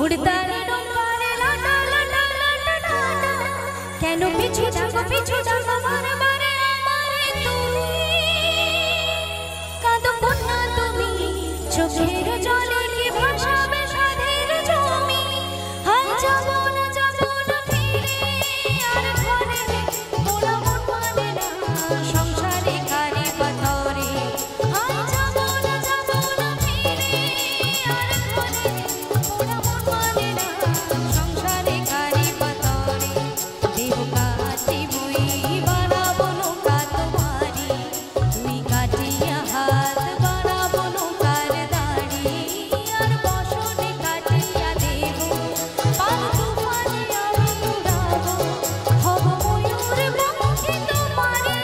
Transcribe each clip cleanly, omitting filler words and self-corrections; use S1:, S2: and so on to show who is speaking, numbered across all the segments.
S1: উড়তারে ডোকারে লাটা লাটা লাটা লাটা কেন পিছু ডাকো বারে আমারে তুমি কাঁদো কন্যা তুমি চোখের জলে কি ভাসাবে সাধের জমি হাল যাব না ফিরে আর ঘরে মোরা মন মানে না সংসারে কারে পাথরে হাল যাব না ফিরে আর ঘরে মোরা মন মানে না সংসারে কারে পাথরে দেহ কাটি বই বানাবো নৌকা তোমারি তুই কাটিয়া হাত বানাবো নৌকার দাড়ি আর বসনে কাটিয়া দেব পাল তুফানে আমি উড়াবো হব ময়ূর পঙ্খী তোমারি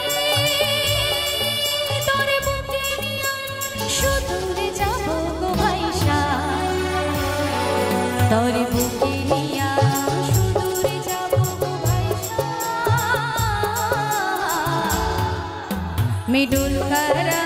S1: তোরে বুকে নিয়া সুদূরে যাব গো ভাইসা তোরে বুকে নিয়া সুদূরে যাব গো ভাইসা मैं डोल करा